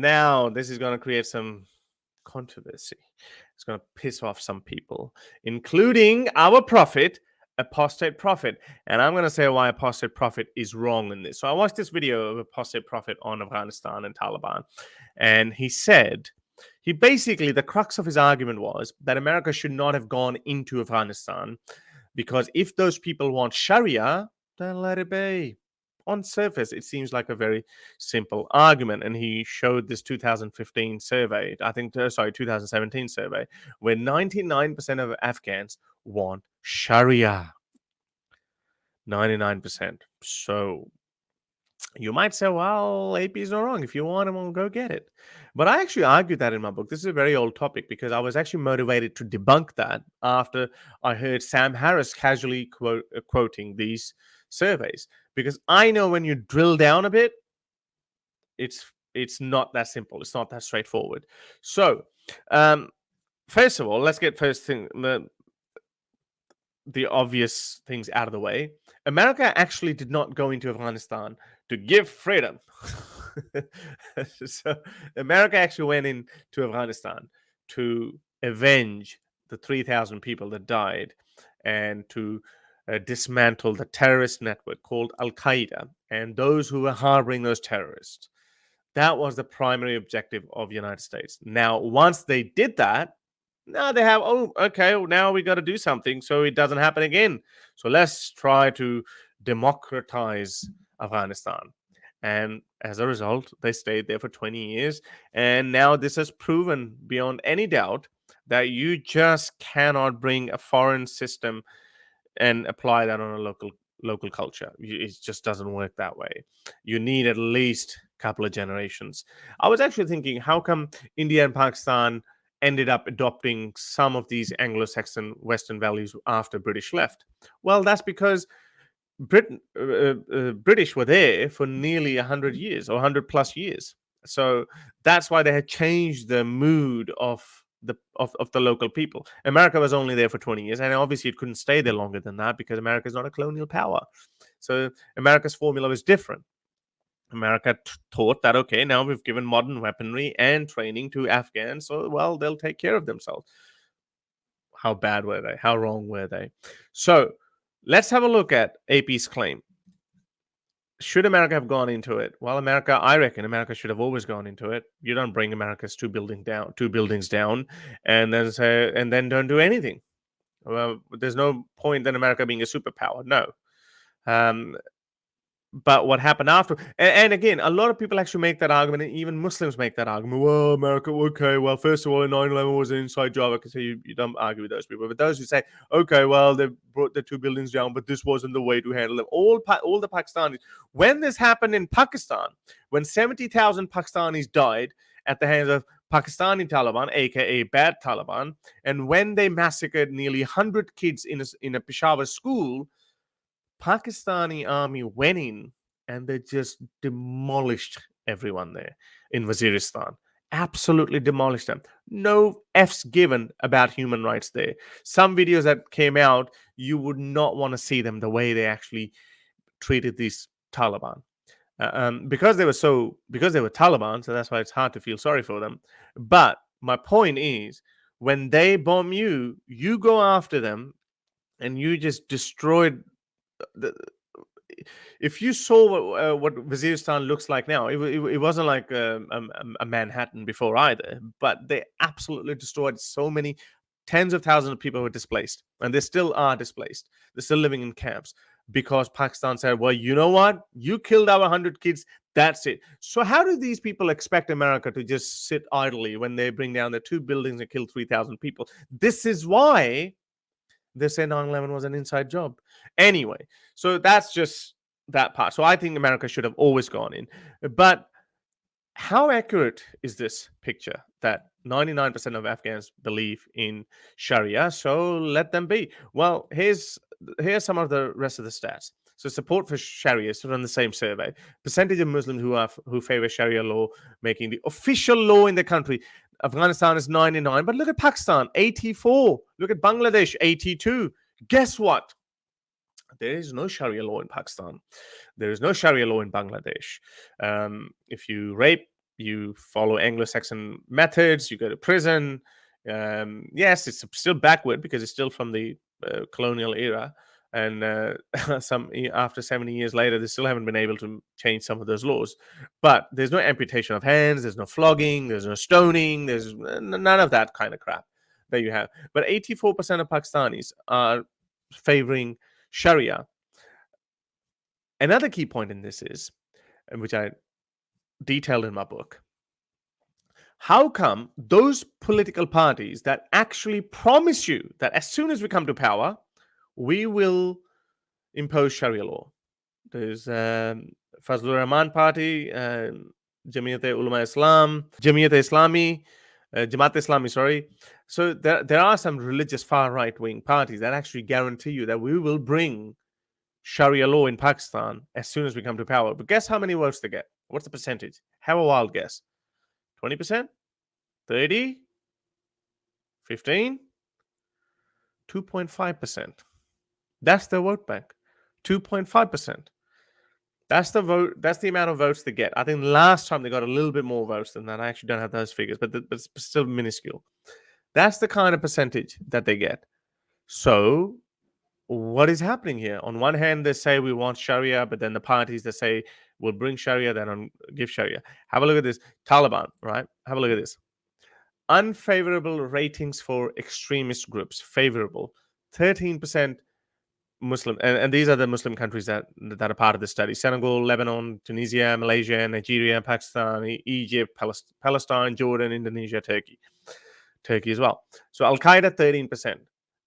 Now, this is going to create some controversy. It's going to piss off some people, including our prophet, Apostate Prophet. And I'm going to say why Apostate Prophet is wrong in this. So I watched this video of Apostate Prophet on Afghanistan and Taliban. And he said, the crux of his argument was that America should not have gone into Afghanistan because if those people want Sharia, then let it be. On surface, it seems like a very simple argument. And he showed this 2015 survey, 2017 survey, where 99% of Afghans want Sharia. 99%. So you might say, well, AP is not wrong. If you want it, we'll go get it. But I actually argued that in my book. This is a very old topic because I was actually motivated to debunk that after I heard Sam Harris casually quoting these surveys. Because I know when you drill down a bit, it's not that simple. It's not that straightforward. So, first of all, let's get the obvious things out of the way. America actually did not go into Afghanistan to give freedom. So America actually went into Afghanistan to avenge the 3,000 people that died and to dismantle the terrorist network called Al-Qaeda and those who were harboring those terrorists. That was the primary objective of the United States. Now, once they did that, now they have, now we got to do something so it doesn't happen again. So let's try to democratize Afghanistan. And as a result, they stayed there for 20 years. And now this has proven beyond any doubt that you just cannot bring a foreign system and apply that on a local culture. It just doesn't work that way. You need at least a couple of generations. I was actually thinking, how come India and Pakistan ended up adopting some of these Anglo-Saxon Western values after British left? Well, that's because British were there for nearly 100 years or 100 plus years. So that's why they had changed the mood of the local people. America was only there for 20 years, and obviously it couldn't stay there longer than that because America is not a colonial power. So America's formula was different. America thought that, okay, now we've given modern weaponry and training to Afghans, so, well, they'll take care of themselves. How bad were they? How wrong were they? So let's have a look at AP's claim. Should America have gone into it? Well, I reckon America should have always gone into it. You don't bring America's two buildings down, and then don't do anything. Well, there's no point in America being a superpower. No. But what happened after, and again, a lot of people actually make that argument, and even Muslims make that argument. Well, America, okay, well, first of all, 9/11 was an inside job. I can say you don't argue with those people. But those who say, okay, well, they brought the two buildings down, but this wasn't the way to handle them. All the Pakistanis, when this happened in Pakistan, when 70,000 Pakistanis died at the hands of Pakistani Taliban, aka bad Taliban, and when they massacred nearly 100 kids in a Peshawar school, Pakistani army went in and they just demolished everyone there in Waziristan. Absolutely demolished them. No F's given about human rights there. Some videos that came out, you would not want to see them the way they actually treated these Taliban. Because they were Taliban, so that's why it's hard to feel sorry for them. But my point is, when they bomb you, you go after them and you just destroyed if you saw what Waziristan looks like now, it wasn't like a Manhattan before either, but they absolutely destroyed so many. Tens of thousands of people were displaced, and they still are displaced. They're still living in camps because Pakistan said, well, you know what? You killed our 100 kids. That's it. So how do these people expect America to just sit idly when they bring down the two buildings and kill 3,000 people? This is why they say 9/11 was an inside job. Anyway, so that's just that part. So I think America should have always gone in. But how accurate is this picture that 99% of Afghans believe in Sharia? So let them be. Well, here's some of the rest of the stats. So support for Sharia is on the same survey. Percentage of Muslims who favor Sharia law making the official law in the country. Afghanistan is 99, but look at Pakistan, 84. Look at Bangladesh, 82. Guess what? There is no Sharia law in Pakistan. There is no Sharia law in Bangladesh. If you rape You follow Anglo-Saxon methods. You go to prison. Yes, it's still backward because it's still from the colonial era, and after 70 years later, they still haven't been able to change some of those laws. But there's no amputation of hands. There's no flogging. There's no stoning. There's none of that kind of crap that you have. But 84% of Pakistanis are favoring Sharia. Another key point in this is, which I detailed in my book, how come those political parties that actually promise you that as soon as we come to power, we will impose Sharia law? There's Fazlur Rahman Party, Jamiyat-e-Ulama Islam, Jamaat Islami, sorry. So there are some religious far right-wing parties that actually guarantee you that we will bring Sharia law in Pakistan as soon as we come to power. But guess how many votes they get? What's the percentage? Have a wild guess. 20%? 30? 15? 2.5%. That's their vote bank. 2.5%. That's the vote. That's the amount of votes they get. I think last time they got a little bit more votes than that. I actually don't have those figures, but it's still minuscule. That's the kind of percentage that they get. So what is happening here? On one hand, they say we want Sharia, but then the parties that say we'll bring Sharia, they don't give Sharia. Have a look at this. Taliban, right? Have a look at this. Unfavorable ratings for extremist groups. Favorable. 13% Muslim. And these are the Muslim countries that are part of the study. Senegal, Lebanon, Tunisia, Malaysia, Nigeria, Pakistan, Egypt, Palestine, Jordan, Indonesia, Turkey. Turkey as well. So Al-Qaeda, 13%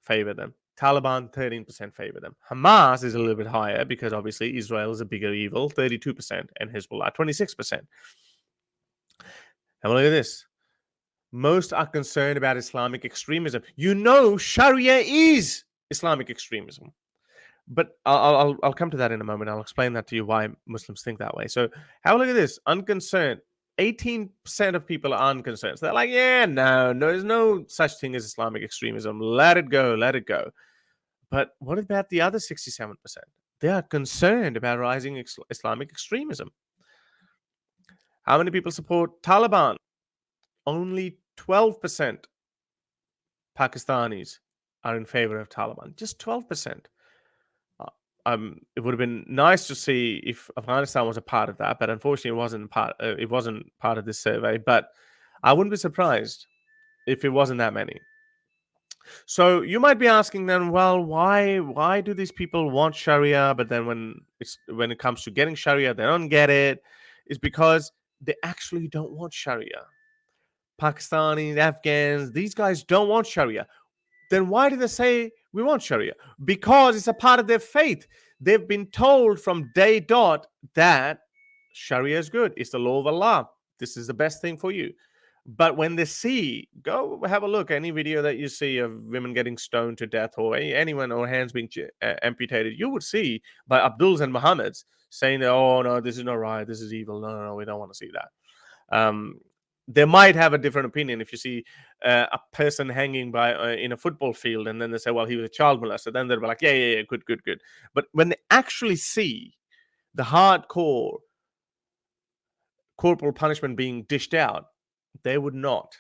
favor them. Taliban, 13% favor them. Hamas is a little bit higher because obviously Israel is a bigger evil, 32%, and Hezbollah, 26%. Have a look at this. Most are concerned about Islamic extremism. You know, Sharia is Islamic extremism. But I'll come to that in a moment. I'll explain that to you why Muslims think that way. So have a look at this. Unconcerned. 18% of people are unconcerned. So they're like, yeah, no, there's no such thing as Islamic extremism. Let it go, let it go. But what about the other 67%? They are concerned about rising Islamic extremism. How many people support Taliban? Only 12% Pakistanis are in favor of Taliban. Just 12%. It would have been nice to see if Afghanistan was a part of that, but unfortunately, it wasn't part of this survey. But I wouldn't be surprised if it wasn't that many. So you might be asking then, well, why do these people want Sharia, but then when it comes to getting Sharia, they don't get it? It's because they actually don't want Sharia. Pakistanis, Afghans, these guys don't want Sharia. Then why do they say we want Sharia? Because it's a part of their faith. They've been told from day dot that Sharia is good. It's the law of Allah. This is the best thing for you. But when they see, go have a look, any video that you see of women getting stoned to death or anyone or hands being amputated, you would see by Abduls and Muhammads saying, oh, no, this is not right. This is evil. No, we don't want to see that. They might have a different opinion if you see a person hanging by in a football field and then they say, well, he was a child molester. Then they'll be like, yeah, good. But when they actually see the hardcore corporal punishment being dished out, they would not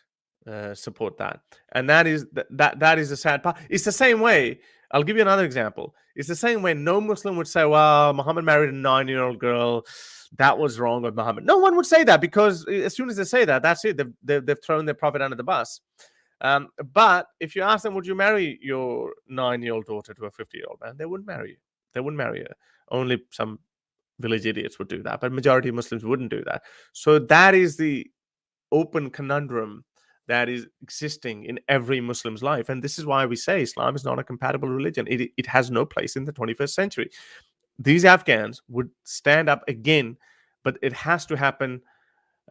support that. And that is the sad part. It's the same way. I'll give you another example. It's the same way no Muslim would say, well, Muhammad married a 9-year-old girl. That was wrong with Muhammad. No one would say that because as soon as they say that, that's it. They've thrown their prophet under the bus. But if you ask them, would you marry your 9-year-old daughter to a 50-year-old man? They wouldn't marry you. They wouldn't marry her. Only some village idiots would do that. But majority of Muslims wouldn't do that. So that is the open conundrum that is existing in every Muslim's life. And this is why we say Islam is not a compatible religion. It has no place in the 21st century. These Afghans would stand up again, but it has to happen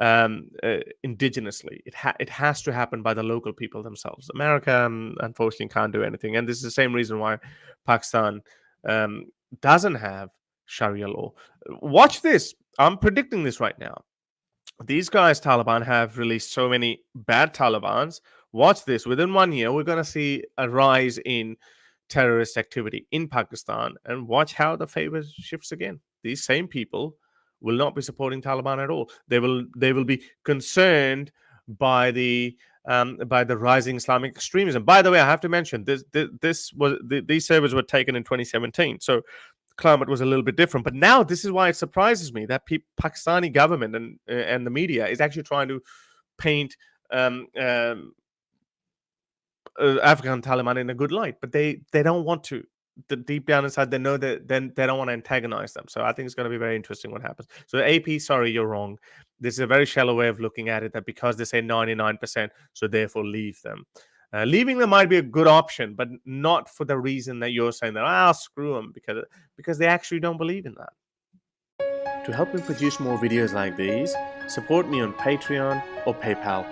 indigenously. It has to happen by the local people themselves. America, unfortunately, can't do anything. And this is the same reason why Pakistan doesn't have Sharia law. Watch this. I'm predicting this right now. These guys, Taliban, have released so many bad Talibans. Watch this. Within 1 year, we're going to see a rise in terrorist activity in Pakistan. And watch how the favor shifts again. These same people will not be supporting Taliban at all. They will be concerned by the rising Islamic extremism. By the way, I have to mention these surveys were taken in 2017, so climate was a little bit different. But now this is why it surprises me that Pakistani government and the media is actually trying to paint um, um, Afghan Taliban in a good light, but they don't want to. Deep down inside, they know that then they don't want to antagonize them. So I think it's going to be very interesting what happens. So AP, sorry, you're wrong. This is a very shallow way of looking at it. That because they say 99%, so therefore leave them. Leaving them might be a good option, but not for the reason that you're saying that screw them because they actually don't believe in that. To help me produce more videos like these, support me on Patreon or PayPal.